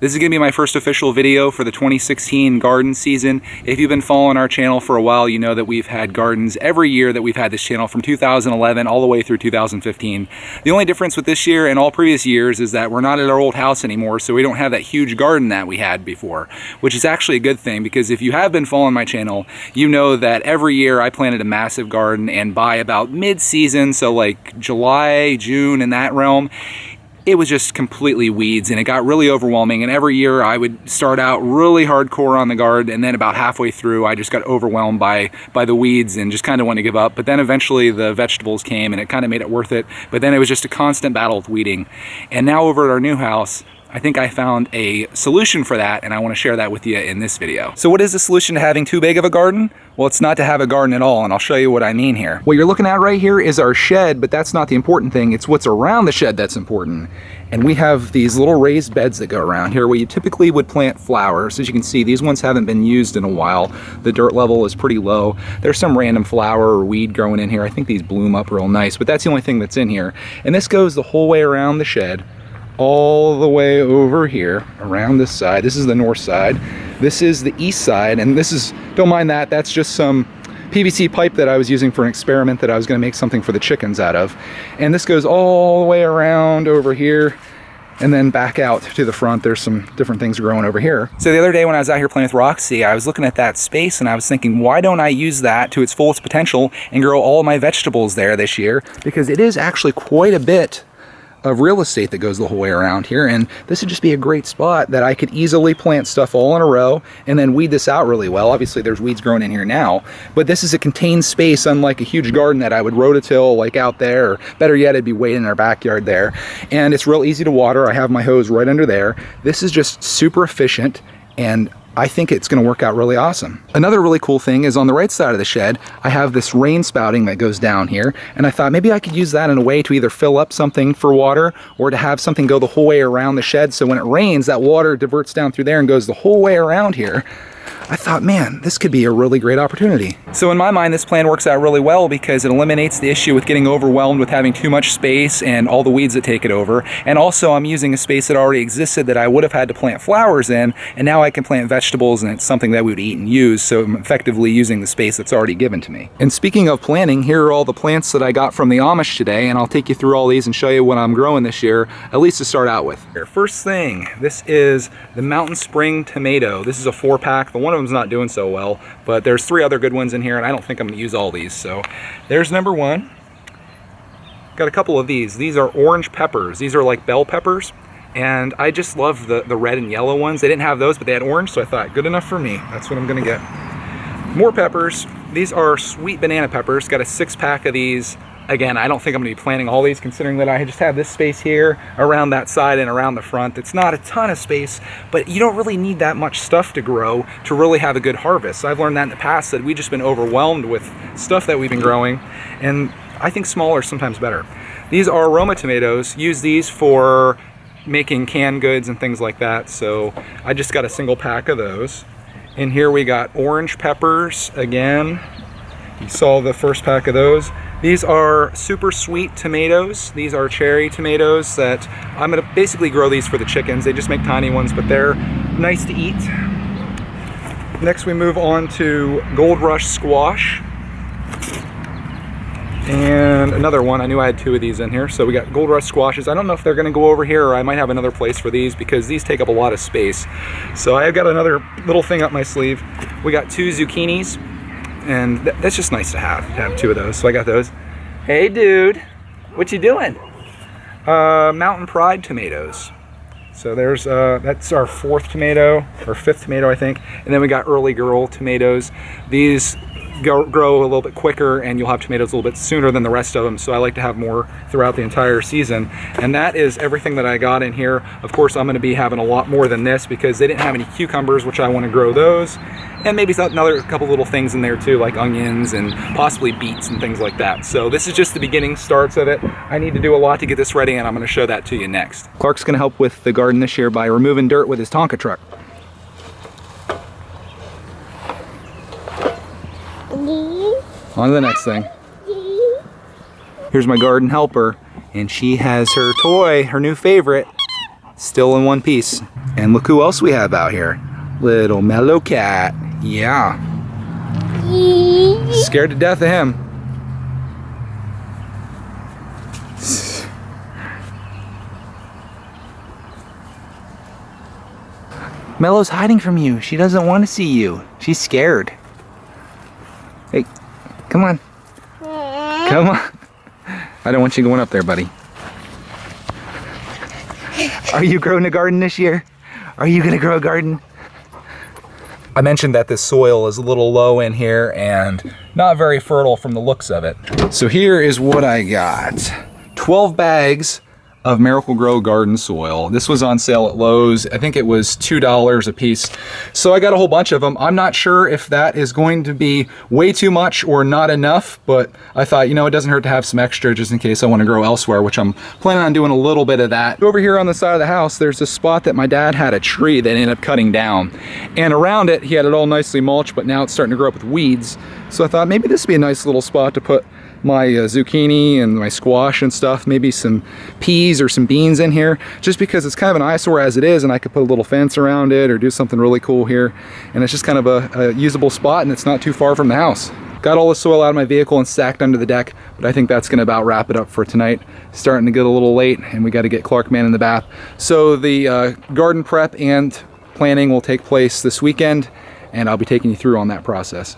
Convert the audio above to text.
This is going to be my first official video for the 2016 garden season. If you've been following our channel for a while, you know that we've had gardens every year that we've had this channel from 2011 all the way through 2015. The only difference with this year and all previous years is that we're not at our old house anymore, so we don't have that huge garden that we had before, which is actually a good thing, because if you have been following my channel, you know that every year I planted a massive garden, and by about mid-season, so like July, June, in that realm, it was just completely weeds, and it got really overwhelming. And every year I would start out really hardcore on the garden, and then about halfway through I just got overwhelmed by the weeds and just kind of wanted to give up. But then eventually the vegetables came and it kind of made it worth it. But then it was just a constant battle with weeding. And now over at our new house, I think I found a solution for that, and I want to share that with you in this video. So what is the solution to having too big of a garden? Well, it's not to have a garden at all, and I'll show you what I mean here. What you're looking at right here is our shed, but that's not the important thing. It's what's around the shed that's important. And we have these little raised beds that go around here where you typically would plant flowers. As you can see, these ones haven't been used in a while. The dirt level is pretty low. There's some random flower or weed growing in here. I think these bloom up real nice, but that's the only thing that's in here. And this goes the whole way around the shed, all the way over here around this side. This is the north side. This is the east side, and this is, don't mind that, that's just some PVC pipe that I was using for an experiment that I was going to make something for the chickens out of. And this goes all the way around over here and then back out to the front. There's some different things growing over here. So the other day when I was out here playing with Roxy, I was looking at that space and I was thinking, why don't I use that to its fullest potential and grow all my vegetables there this year? Because it is actually quite a bit of real estate that goes the whole way around here, and this would just be a great spot that I could easily plant stuff all in a row and then weed this out really well. Obviously there's weeds growing in here now, but this is a contained space, unlike a huge garden that I would rototill like out there, or better yet, it'd be way in our backyard there. And it's real easy to water. I have my hose right under there. This is just super efficient, and I think it's going to work out really awesome. Another really cool thing is on the right side of the shed, I have this rain spouting that goes down here, and I thought maybe I could use that in a way to either fill up something for water or to have something go the whole way around the shed, so when it rains, that water diverts down through there and goes the whole way around here. I thought, man, this could be a really great opportunity. So in my mind, this plan works out really well because it eliminates the issue with getting overwhelmed with having too much space and all the weeds that take it over. And also I'm using a space that already existed that I would have had to plant flowers in, and now I can plant vegetables, and it's something that we would eat and use, so I'm effectively using the space that's already given to me. And speaking of planting, here are all the plants that I got from the Amish today, and I'll take you through all these and show you what I'm growing this year, at least to start out with. First thing, this is the Mountain Spring tomato. This is a 4-pack. The one of them's not doing so well, but there's 3 other good ones in here, and I don't think I'm going to use all these. So there's number 1. Got a couple of these. These are orange peppers. These are like bell peppers, and I just love the red and yellow ones. They didn't have those, but they had orange, so I thought, good enough for me. That's what I'm going to get. More peppers. These are sweet banana peppers. Got a 6-pack of these. Again, I don't think I'm going to be planting all these, considering that I just have this space here, around that side, and around the front. It's not a ton of space, but you don't really need that much stuff to grow to really have a good harvest. So I've learned that in the past, that we've just been overwhelmed with stuff that we've been growing, and I think smaller is sometimes better. These are aroma tomatoes. Use these for making canned goods and things like that, so I just got a single pack of those. In here we got orange peppers again. You saw the first pack of those. These are super sweet tomatoes. These are cherry tomatoes that I'm going to basically grow these for the chickens. They just make tiny ones, but they're nice to eat. Next we move on to Goldrush Squash. And another one. I knew I had 2 of these in here. So we got Goldrush Squashes. I don't know if they're going to go over here, or I might have another place for these because these take up a lot of space. So I've got another little thing up my sleeve. We got 2 zucchinis. And that's just nice to have 2 of those. So I got those. Hey dude, what you doing? Mountain Pride tomatoes. So there's that's our 4th tomato, or 5th tomato I think. And then we got Early Girl tomatoes. These grow a little bit quicker, and you'll have tomatoes a little bit sooner than the rest of them, so I like to have more throughout the entire season. And that is everything that I got in here. Of course I'm going to be having a lot more than this because they didn't have any cucumbers, which I want to grow those, and maybe another couple little things in there too, like onions and possibly beets and things like that. So this is just the beginning starts of it. I need to do a lot to get this ready, and I'm going to show that to you next. Clark's going to help with the garden this year by removing dirt with his Tonka truck. On to the next thing. Here's my garden helper, and she has her toy, her new favorite, Still in one piece. And look who else we have out here. Little Mellow Cat. Yeah. Scared to death of him. Mellow's hiding from you. She doesn't want to see you. She's scared. Hey, come on. Come on. I don't want you going up there, buddy. Are you growing a garden this year? Are you gonna grow a garden? I mentioned that this soil is a little low in here and not very fertile from the looks of it. So here is what I got. 12 bags of Miracle-Gro garden soil. This was on sale at Lowe's. I think it was $2 a piece. So I got a whole bunch of them. I'm not sure if that is going to be way too much or not enough, but I thought, you know, it doesn't hurt to have some extra just in case I want to grow elsewhere, which I'm planning on doing a little bit of that. Over here on the side of the house, there's a spot that my dad had a tree that ended up cutting down. And around it, he had it all nicely mulched, but now it's starting to grow up with weeds. So I thought maybe this would be a nice little spot to put my zucchini and my squash and stuff, maybe some peas or some beans in here, just because it's kind of an eyesore as it is, and I could put a little fence around it or do something really cool here. And it's just kind of a usable spot, and it's not too far from the house. Got all the soil out of my vehicle and stacked under the deck, but I think that's gonna about wrap it up for tonight. Starting to get a little late, and we gotta get Clark Man in the bath. So the garden prep and planning will take place this weekend, and I'll be taking you through on that process.